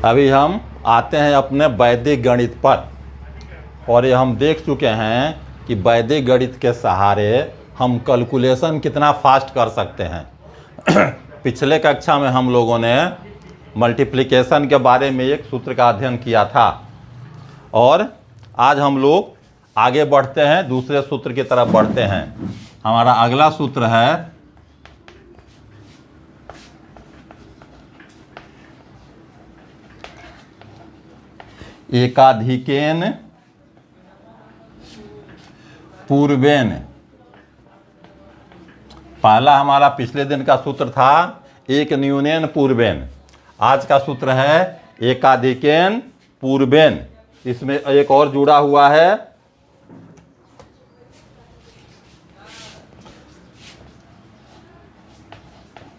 अभी हम आते हैं अपने वैदिक गणित पर, और ये हम देख चुके हैं कि वैदिक गणित के सहारे हम कैलकुलेशन कितना फास्ट कर सकते हैं। पिछले कक्षा में हम लोगों ने मल्टीप्लिकेशन के बारे में एक सूत्र का अध्ययन किया था, और आज हम लोग आगे बढ़ते हैं, दूसरे सूत्र की तरफ बढ़ते हैं। हमारा अगला सूत्र है एकाधिकेन पूर्वेन। पहला हमारा पिछले दिन का सूत्र था एक न्यूनेन पूर्वेन। आज का सूत्र है एकाधिकेन पूर्वेन। इसमें एक और जुड़ा हुआ है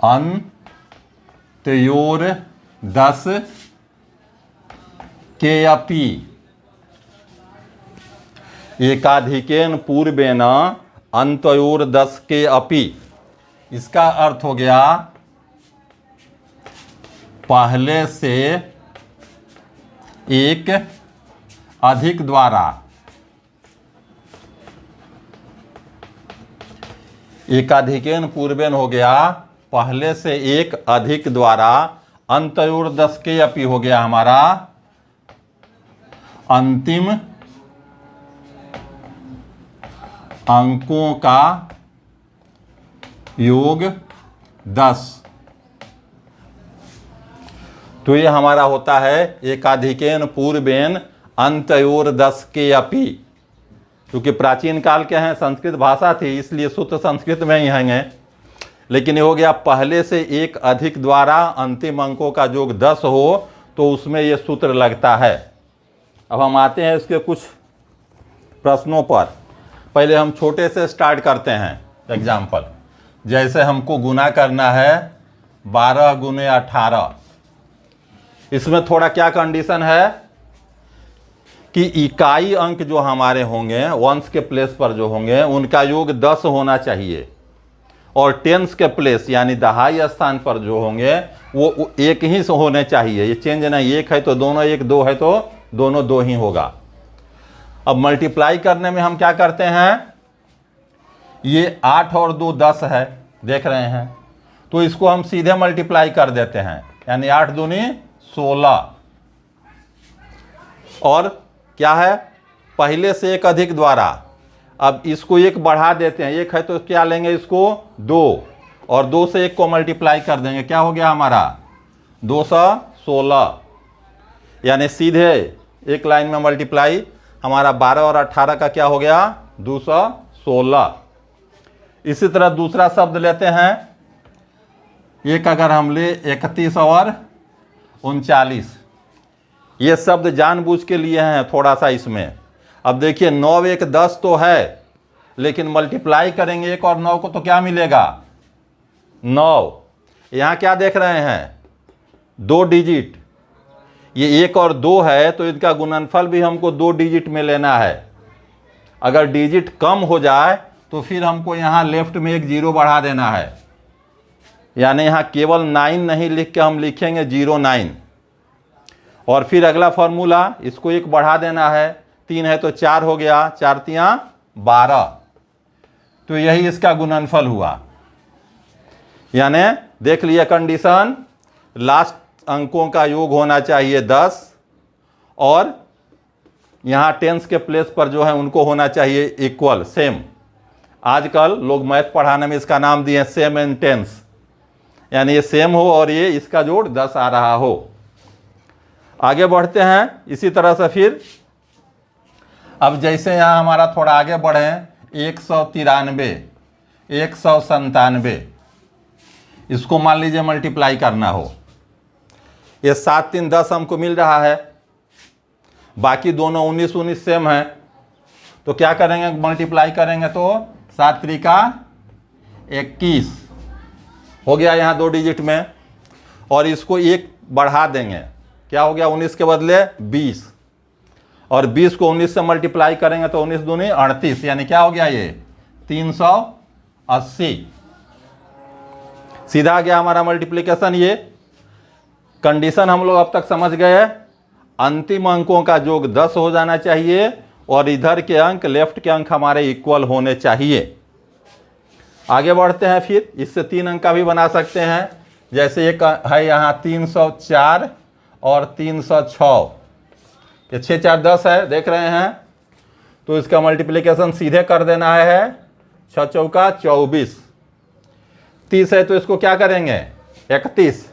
अन्तयोर 10 के अपि। एकाधिकेन पूर्वेन अन्तयोर 10 के अपि। इसका अर्थ हो गया पहले से एक अधिक द्वारा। एकाधिकेन पूर्वेन हो गया पहले से एक अधिक द्वारा। अन्तयोर 10 के अपि हो गया हमारा अंतिम अंकों का योग 10। तो ये हमारा होता है एकाधिकेन पूर्वेन अन्तयोर 10 के अपि। क्योंकि प्राचीन काल के हैं, संस्कृत भाषा थी, इसलिए सूत्र संस्कृत में ही हैं, लेकिन ये हो गया पहले से एक अधिक द्वारा अंतिम अंकों का योग 10 हो तो उसमें ये सूत्र लगता है। अब हम आते हैं इसके कुछ प्रश्नों पर। पहले हम छोटे से स्टार्ट करते हैं। एग्जाम्पल, जैसे हमको गुना करना है 12 गुने 18। इसमें थोड़ा क्या कंडीशन है कि इकाई अंक जो हमारे होंगे, वंस के प्लेस पर जो होंगे, उनका योग 10 होना चाहिए, और टेंस के प्लेस यानी दहाई स्थान पर जो होंगे वो एक ही से होने चाहिए। ये चेंज नहीं, एक है तो दोनों एक, दो है तो दोनों दो ही होगा। अब मल्टीप्लाई करने में हम क्या करते हैं, ये 8 और 2 10 है, देख रहे हैं, तो इसको हम सीधे मल्टीप्लाई कर देते हैं, यानी 8 दूनी 16। और क्या है, पहले से एक अधिक द्वारा। अब इसको एक बढ़ा देते हैं, एक है तो क्या लेंगे इसको 2, और 2 से 1 को मल्टीप्लाई कर देंगे, क्या हो गया हमारा 216। यानी सीधे एक लाइन में मल्टीप्लाई। हमारा 12 और 18 का क्या हो गया 216। इसी तरह दूसरा शब्द लेते हैं, एक अगर हम ले 31 और 39। ये शब्द जानबूझ के लिए हैं थोड़ा सा इसमें। अब देखिए 9 1 10 तो है, लेकिन मल्टीप्लाई करेंगे 1 और 9 को तो क्या मिलेगा 9। यहाँ क्या देख रहे हैं 2 डिजिट, ये 1 और 2 है तो इनका गुणनफल भी हमको 2 डिजिट में लेना है। अगर डिजिट कम हो जाए तो फिर हमको यहाँ लेफ्ट में एक 0 बढ़ा देना है, यानी यहाँ केवल 9 नहीं लिख के हम लिखेंगे 09। और फिर अगला फॉर्मूला, इसको 1 बढ़ा देना है, 3 है तो 4 हो गया, 4 तियां 12। तो यही इसका गुणनफल हुआ। यानी देख लिया कंडीशन, लास्ट अंकों का योग होना चाहिए 10, और यहाँ टेंस के प्लेस पर जो है उनको होना चाहिए इक्वल, सेम। आजकल लोग मैथ पढ़ाने में इसका नाम दिए सेम एंड टेंस, यानी ये सेम हो और ये इसका जोड़ 10 आ रहा हो। आगे बढ़ते हैं इसी तरह से फिर। अब जैसे यहाँ हमारा थोड़ा आगे बढ़े 193 197, इसको मान लीजिए मल्टीप्लाई करना हो, ये 7 3 10 हमको मिल रहा है, बाकी दोनों 19 19 सेम है, तो क्या करेंगे मल्टीप्लाई करेंगे तो 7 3 का 21 हो गया यहाँ 2 डिजिट में, और इसको 1 बढ़ा देंगे, क्या हो गया 19 के बदले 20, और 20 को 19 से मल्टीप्लाई करेंगे तो 19 दूनी 38, यानी क्या हो गया ये 380। सीधा आ गया हमारा मल्टीप्लिकेशन ये। कंडीशन हम लोग अब तक समझ गए। अंतिम अंकों का योग 10 हो जाना चाहिए और इधर के अंक, लेफ्ट के अंक हमारे इक्वल होने चाहिए। आगे बढ़ते हैं, फिर इससे 3 अंक का भी बना सकते हैं। जैसे एक है यहाँ 304 और 306, ये 6 4 10 है, देख रहे हैं। तो इसका मल्टीप्लिकेशन सीधे कर देना है, 6 चौका 24, 30 है तो इसको क्या करेंगे 31,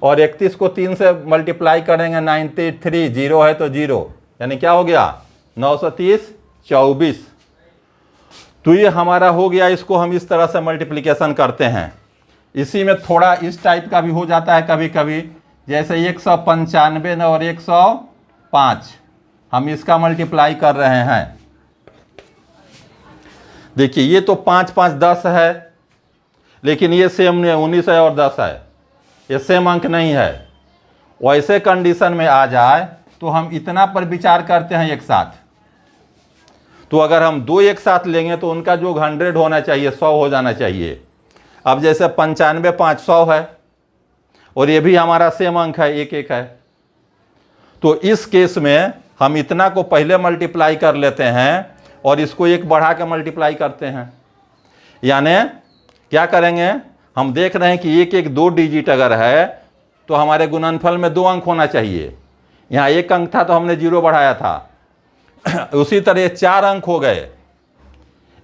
और 31 को 3 से मल्टीप्लाई करेंगे 93, 0 है तो 0, यानी क्या हो गया 930 24। तो ये हमारा हो गया। इसको हम इस तरह से मल्टीप्लिकेशन करते हैं। इसी में थोड़ा इस टाइप का भी हो जाता है कभी कभी, जैसे 195 और 105, हम इसका मल्टीप्लाई कर रहे हैं। देखिए ये तो 5 5 10 है, लेकिन ये सेम नहीं है, 19 है और 10 है, ये सेम अंक नहीं है। वैसे कंडीशन में आ जाए तो हम इतना पर विचार करते हैं एक साथ। तो अगर हम 2 एक साथ लेंगे तो उनका योग 100 होना चाहिए, 100 हो जाना चाहिए। अब जैसे 95 5 100 है और ये भी हमारा सेम अंक है, 1 1 है। तो इस केस में हम इतना को पहले मल्टीप्लाई कर लेते हैं और इसको 1 बढ़ा के मल्टीप्लाई करते हैं। यानी क्या करेंगे, हम देख रहे हैं कि 1 1 2 डिजिट अगर है तो हमारे गुणनफल में 2 अंक होना चाहिए। यहाँ 1 अंक था तो हमने 0 बढ़ाया था। उसी तरह 4 अंक हो गए,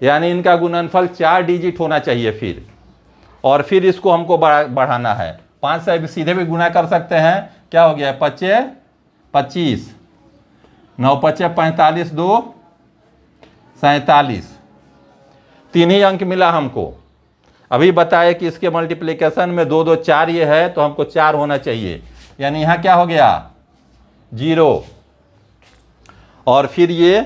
यानी इनका गुणनफल 4 डिजिट होना चाहिए फिर, और फिर इसको हमको बढ़ाना है। 5 से भी सीधे भी गुना कर सकते हैं। क्या हो गया 25 25, 9 25 45, 2 47, 3 ही अंक मिला हमको। अभी बताए कि इसके मल्टीप्लिकेशन में 2 2 4 ये है तो हमको 4 होना चाहिए, यानी यहाँ क्या हो गया 0, और फिर ये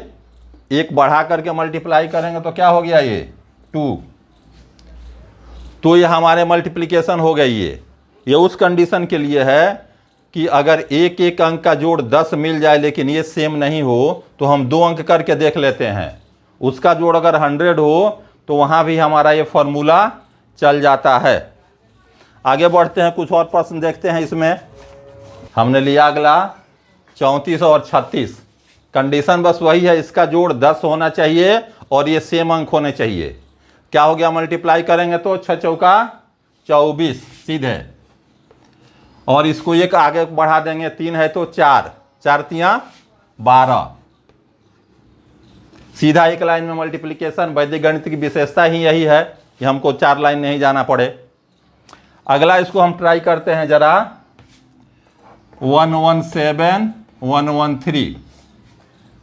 1 बढ़ा करके मल्टीप्लाई करेंगे तो क्या हो गया ये 2। तो ये हमारे मल्टीप्लिकेशन हो गई। ये उस कंडीशन के लिए है कि अगर 1 1 अंक का जोड़ 10 मिल जाए लेकिन ये सेम नहीं हो तो हम 2 अंक करके देख लेते हैं। उसका जोड़ अगर 100 हो तो वहाँ भी हमारा ये फॉर्मूला चल जाता है। आगे बढ़ते हैं, कुछ और प्रश्न देखते हैं। इसमें हमने लिया अगला 34 और 36। कंडीशन बस वही है, इसका जोड़ 10 होना चाहिए और ये सेम अंक होने चाहिए। क्या हो गया, मल्टीप्लाई करेंगे तो 6 चौका 24 सीधे, और इसको 1 आगे बढ़ा देंगे, 3 है तो 4, 4 तियां 12, सीधा 1 लाइन में मल्टीप्लिकेशन। वैदिक गणित की विशेषता ही यही है कि हमको 4 लाइन नहीं जाना पड़े। अगला इसको हम ट्राई करते हैं जरा, 117 113।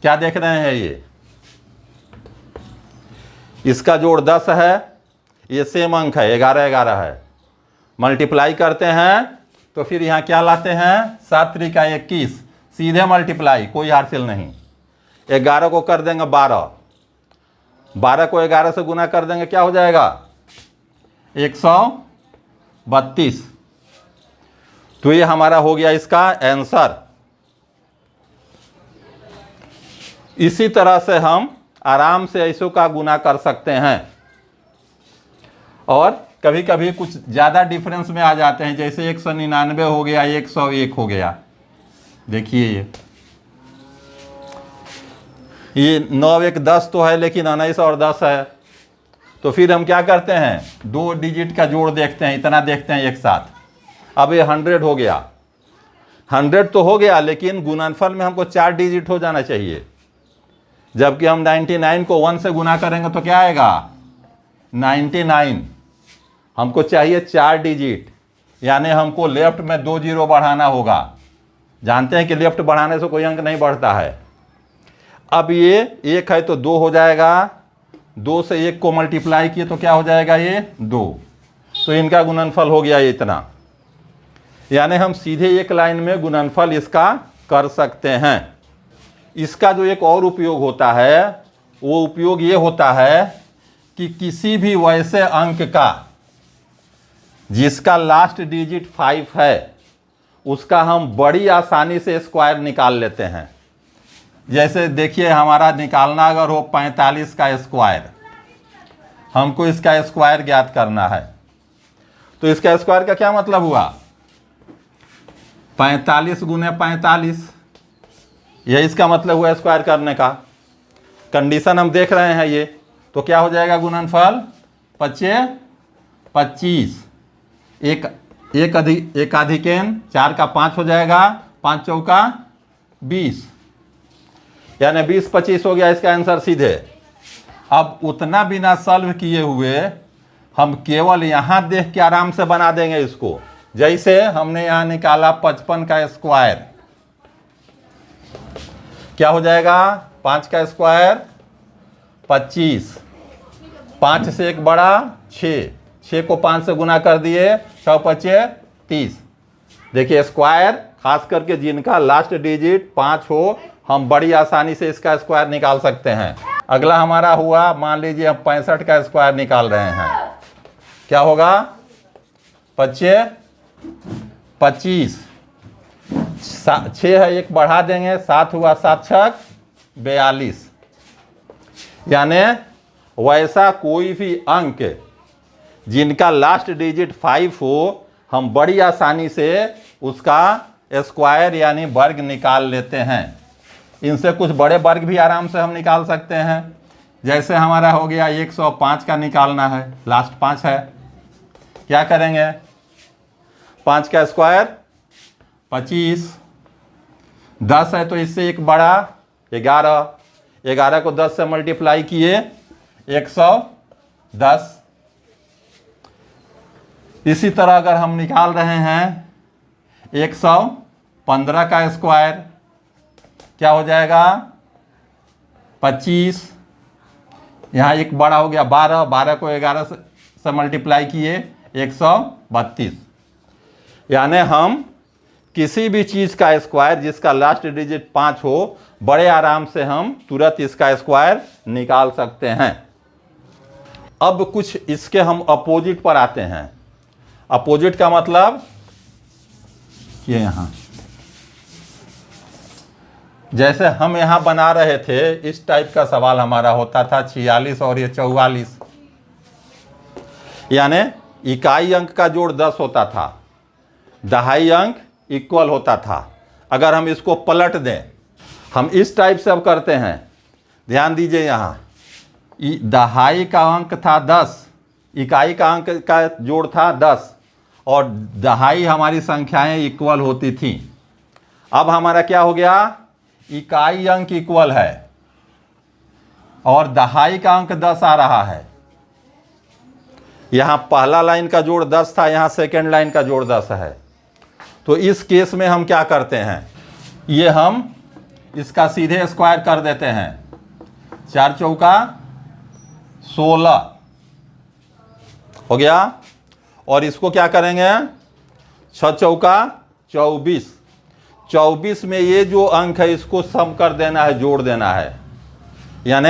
क्या देख रहे हैं, ये इसका जोड़ 10 है, ये सेम अंक है, 11 11 है। मल्टीप्लाई करते हैं तो फिर यहाँ क्या लाते हैं, 7 3 का 21, सीधे मल्टीप्लाई, कोई हासिल नहीं। 11 को कर देंगे 12, 12 को 11 से गुना कर देंगे, क्या हो जाएगा 132। तो ये हमारा हो गया इसका आंसर। इसी तरह से हम आराम से ऐसों का गुना कर सकते हैं, और कभी कभी कुछ ज़्यादा डिफरेंस में आ जाते हैं, जैसे 199 हो गया, 101 हो गया। देखिए ये 9 1 10 तो है, लेकिन 19 और 10 है। तो फिर हम क्या करते हैं, 2 डिजिट का जोड़ देखते हैं, इतना देखते हैं एक साथ। अब ये 100 हो गया, 100 तो हो गया, लेकिन गुणनफल में हमको 4 डिजिट हो जाना चाहिए। जबकि हम 99 को 1 से गुना करेंगे तो क्या आएगा 99। हमको चाहिए 4 डिजिट, यानी हमको लेफ्ट में 2 जीरो बढ़ाना होगा। जानते हैं कि लेफ्ट बढ़ाने से कोई अंक नहीं बढ़ता है। अब ये 1 है तो 2 हो जाएगा, 2 से 1 को मल्टीप्लाई किए तो क्या हो जाएगा ये 2। तो इनका गुणनफल हो गया ये इतना। यानी हम सीधे 1 लाइन में गुणनफल इसका कर सकते हैं। इसका जो एक और उपयोग होता है, वो उपयोग ये होता है कि किसी भी वैसे अंक का जिसका लास्ट डिजिट 5 है, उसका हम बड़ी आसानी से स्क्वायर निकाल लेते हैं। जैसे देखिए, हमारा निकालना अगर हो 45 का स्क्वायर, हमको इसका स्क्वायर ज्ञात करना है। तो इसका स्क्वायर का क्या मतलब हुआ, 45 गुने 45, यह इसका मतलब हुआ स्क्वायर करने का। कंडीशन हम देख रहे हैं ये, तो क्या हो जाएगा गुणनफल 25 25, एक अधिकेन 4 का 5 हो जाएगा, 5 चौका 20, यानी 20 25 हो गया इसका आंसर सीधे। अब उतना बिना सॉल्व किए हुए हम केवल यहाँ देख के आराम से बना देंगे इसको। जैसे हमने यहाँ निकाला 55 का स्क्वायर, क्या हो जाएगा 5 का स्क्वायर 25, 5 से एक बड़ा 6, 6 को 5 से गुना कर दिए, 6 पचे 30। देखिए स्क्वायर खास करके जिनका लास्ट डिजिट 5 हो, हम बड़ी आसानी से इसका स्क्वायर निकाल सकते हैं। अगला हमारा हुआ, मान लीजिए हम 65 का स्क्वायर निकाल रहे हैं, क्या होगा 25 25, 6 है एक बढ़ा देंगे, 7 हुआ 7 छक 42। यानी वैसा कोई भी अंक जिनका लास्ट डिजिट 5 हो, हम बड़ी आसानी से उसका स्क्वायर यानी वर्ग निकाल लेते हैं। इनसे कुछ बड़े वर्ग भी आराम से हम निकाल सकते हैं। जैसे हमारा हो गया 105 का निकालना है, लास्ट 5 है, क्या करेंगे 5 का स्क्वायर 25, 10 है तो इससे एक बड़ा 11, 11 को 10 से मल्टीप्लाई किए 110। इसी तरह अगर हम निकाल रहे हैं 115 का स्क्वायर, क्या हो जाएगा 25, यहाँ एक बड़ा हो गया 12, 12 को 11 से मल्टीप्लाई किए 132। यानी हम किसी भी चीज़ का स्क्वायर जिसका लास्ट डिजिट 5 हो, बड़े आराम से हम तुरंत इसका स्क्वायर निकाल सकते हैं। अब कुछ इसके हम अपोजिट पर आते हैं। अपोजिट का मतलब ये यहाँ, जैसे हम यहाँ बना रहे थे इस टाइप का सवाल हमारा होता था 46 और ये 44, यानी इकाई अंक का जोड़ 10 होता था, दहाई अंक इक्वल होता था। अगर हम इसको पलट दें, हम इस टाइप से अब करते हैं, ध्यान दीजिए यहाँ दहाई का अंक था 10, इकाई का अंक का जोड़ था 10 और दहाई हमारी संख्याएं इक्वल होती थी। अब हमारा क्या हो गया, इकाई अंक इक्वल है और दहाई का अंक 10 आ रहा है। यहाँ पहला लाइन का जोड़ 10 था, यहाँ सेकेंड लाइन का जोड़ 10 है। तो इस केस में हम क्या करते हैं, ये हम इसका सीधे स्क्वायर कर देते हैं। 4 चौका 16 हो गया, और इसको क्या करेंगे 6 चौका 24, 24 में ये जो अंक है इसको सम कर देना है, जोड़ देना है। यानी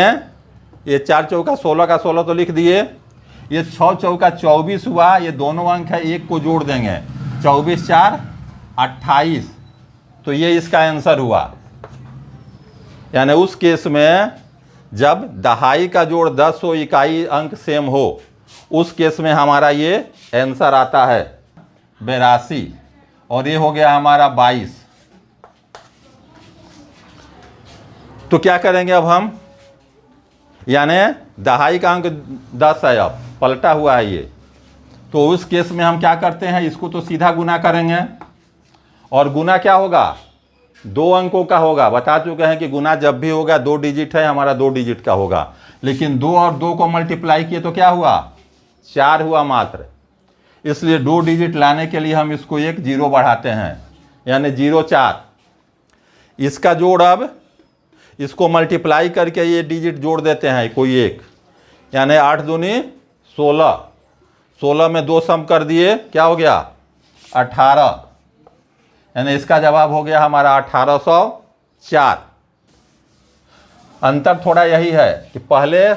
ये 4 चौका 16 का 16 तो लिख दिए, ये 6 चौका 24 हुआ, ये दोनों अंक है एक को जोड़ देंगे, 24 4 28, तो ये इसका आंसर हुआ। यानी उस केस में जब दहाई का जोड़ 10 हो, इकाई अंक सेम हो, उस केस में हमारा ये आंसर आता है 82, और ये हो गया हमारा 22। तो क्या करेंगे अब हम, यानी दहाई का अंक 10 है, अब पलटा हुआ है ये, तो उस केस में हम क्या करते हैं, इसको तो सीधा गुना करेंगे, और गुना क्या होगा 2 अंकों का होगा। बता चुके हैं कि गुना जब भी होगा 2 डिजिट है, हमारा 2 डिजिट का होगा। लेकिन 2 और 2 को मल्टीप्लाई किए तो क्या हुआ 4 हुआ मात्र, इसलिए 2 डिजिट लाने के लिए हम इसको एक 0 बढ़ाते हैं, यानी 0 4। इसका जोड़ अब इसको मल्टीप्लाई करके ये डिजिट जोड़ देते हैं कोई एक, यानी 8 दूनी 16, 16 में 2 सम कर दिए, क्या हो गया 18, यानी इसका जवाब हो गया हमारा 1804। अंतर थोड़ा यही है कि पहले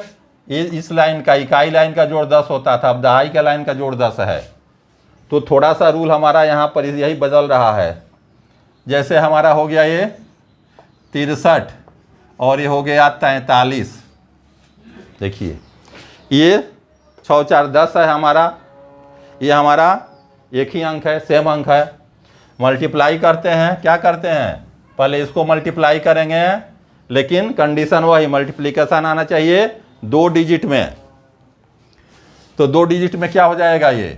इस लाइन का इकाई लाइन का जोड़ 10 होता था, अब दहाई का लाइन का जोड़ 10 है, तो थोड़ा सा रूल हमारा यहाँ पर यही बदल रहा है। जैसे हमारा हो गया ये 63 और ये हो गया 43, देखिए ये 6 4 10 है हमारा, ये हमारा एक ही अंक है, सेम अंक है, मल्टीप्लाई करते हैं, क्या करते हैं, पहले इसको मल्टीप्लाई करेंगे, लेकिन कंडीशन वही, मल्टीप्लिकेशन आना चाहिए 2 डिजिट में। तो 2 डिजिट में क्या हो जाएगा, ये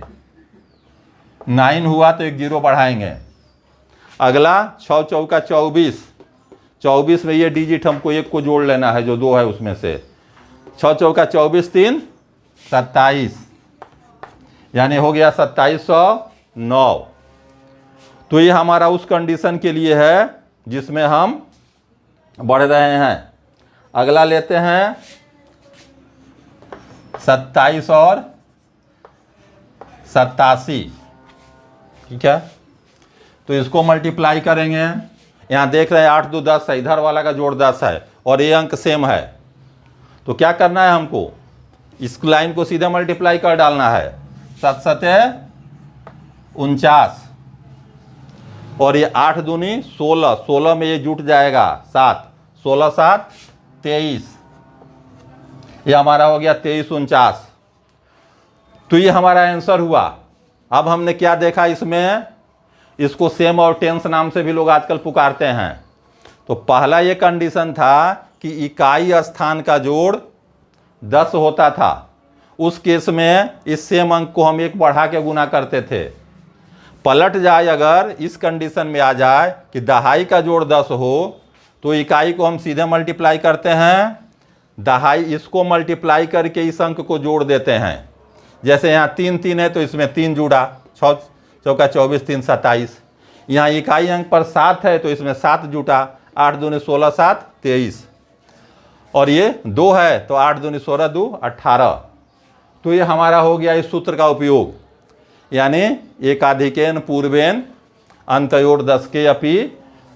9 हुआ तो एक 0 बढ़ाएंगे। अगला 6 चौका 24, 24 में ये डिजिट हमको एक को जोड़ लेना है जो 2 है उसमें से। 6 चौका 24, 3 27, यानी हो गया 2709। तो ये हमारा उस कंडीशन के लिए है जिसमें हम बढ़ रहे हैं। अगला लेते हैं 27 और 87, ठीक है। तो इसको मल्टीप्लाई करेंगे, यहाँ देख रहे हैं 8 2 10 है, इधर वाला का जोड़ 10 है और ये अंक सेम है। तो क्या करना है हमको, इस लाइन को सीधे मल्टीप्लाई कर डालना है। 7 7 49 और ये 8 दूनी 16, 16 में ये जुट जाएगा 7, 16 7 23, ये हमारा हो गया 23 49। तो ये हमारा आंसर हुआ। अब हमने क्या देखा इसमें, इसको सेम और टेंस नाम से भी लोग आजकल पुकारते हैं। तो पहला ये कंडीशन था कि इकाई स्थान का जोड़ 10 होता था, उस केस में इस सेम अंक को हम 1 बढ़ा के गुना करते थे। पलट जाए अगर इस कंडीशन में आ जाए कि दहाई का जोड़ 10 हो, तो इकाई को हम सीधे मल्टीप्लाई करते हैं, दहाई इसको मल्टीप्लाई करके इस अंक को जोड़ देते हैं। जैसे यहाँ 3 3 है तो इसमें 3 जुड़ा, 6 चौका 24 3 27। यहाँ इकाई अंक पर 7 है तो इसमें 7 जुटा, 8 दूनी 16 7 23। और ये 2 है तो 8 दूनी 16 2 18। तो ये हमारा हो गया इस सूत्र का उपयोग, यानी एकाधिकेन पूर्वेन अंतयोर 10 के अपि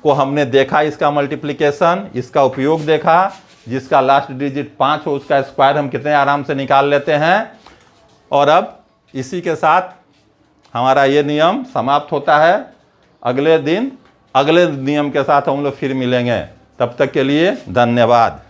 को हमने देखा, इसका मल्टीप्लिकेशन, इसका उपयोग देखा। जिसका लास्ट डिजिट 5 हो उसका स्क्वायर हम कितने आराम से निकाल लेते हैं। और अब इसी के साथ हमारा ये नियम समाप्त होता है। अगले दिन अगले नियम के साथ हम लोग फिर मिलेंगे। तब तक के लिए धन्यवाद।